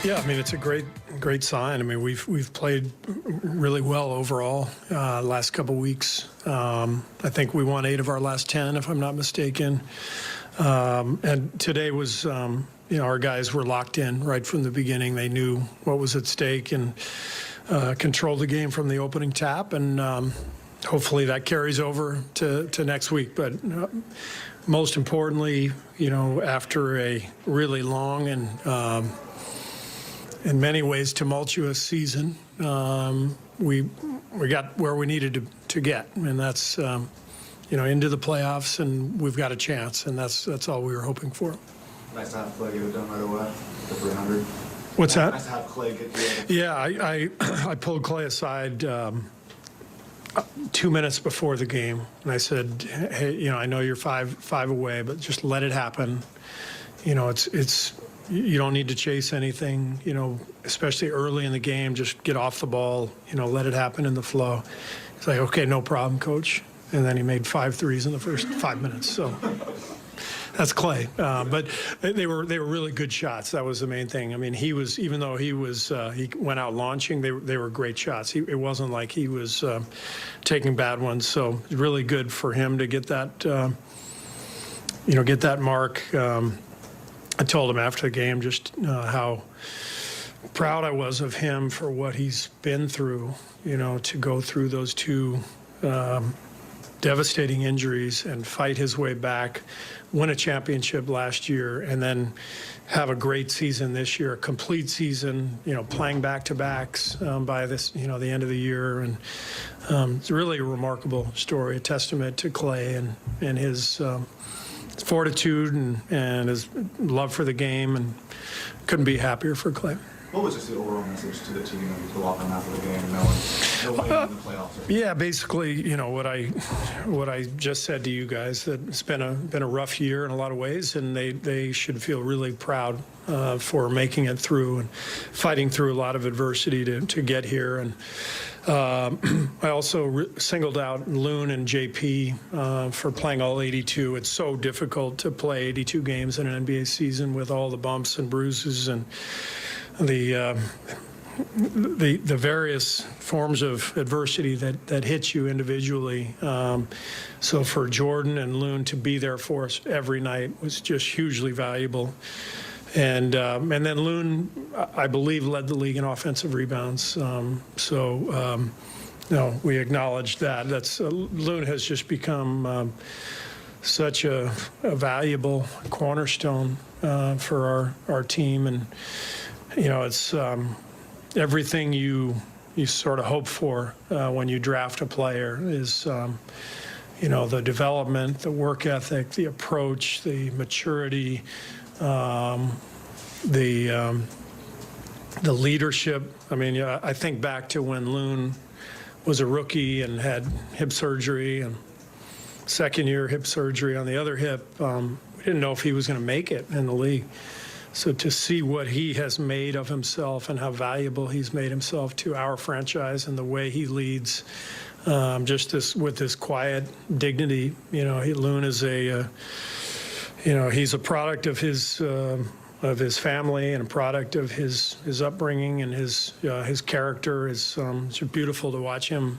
Yeah, I mean, it's a great sign. I mean, we've played really well overall last couple weeks. I think we won 8 of our last 10, if I'm not mistaken. And today was, our guys were locked in right from the beginning. They knew what was at stake and controlled the game from the opening tap. And hopefully that carries over to next week. But most importantly, after a really long and in many ways tumultuous season, we got where we needed to get, and that's into the playoffs, and we've got a chance, and that's all we were hoping for. Nice to have Clay get it done right away, the 300. What's that? Nice to have Clay get the Yeah, I pulled Clay aside 2 minutes before the game, and I said, hey, I know you're five away, but just let it happen. It's you don't need to chase anything, especially early in the game. Just get off the ball, let it happen in the flow. He's like, okay, no problem, coach. And then he made 5 threes in the first 5 minutes. So that's Clay. But they were really good shots. That was the main thing. I mean, even though he went out launching, they were great shots. It wasn't like he was taking bad ones. So really good for him to get that, get that mark. I told him after the game just how proud I was of him for what he's been through, to go through those 2 devastating injuries and fight his way back, win a championship last year, and then have a great season this year, a complete season, playing back-to-backs by this, the end of the year. And it's really a remarkable story, a testament to Clay and his fortitude and his love for the game, and couldn't be happier for Clay. What was just the overall message to the team when you go off on half of the game, knowing in the playoffs? Yeah, basically, what I just said to you guys, that it's been a rough year in a lot of ways, and they should feel really proud for making it through and fighting through a lot of adversity to get here. And I also singled out Loon and JP for playing all 82. It's so difficult to play 82 games in an NBA season with all the bumps and bruises and the various forms of adversity that hit you individually. So for Jordan and Loon to be there for us every night was just hugely valuable. And then Loon, I believe, led the league in offensive rebounds. We acknowledge that. Loon has just become such a valuable cornerstone for our team, and it's everything you sort of hope for when you draft a player is the development, the work ethic, the approach, the maturity. The leadership. I mean, I think back to when Loon was a rookie and had hip surgery, and second-year hip surgery on the other hip. We didn't know if he was going to make it in the league. So to see what he has made of himself and how valuable he's made himself to our franchise and the way he leads, with this quiet dignity. Loon is he's a product of his family and a product of his upbringing and his character. It's beautiful to watch him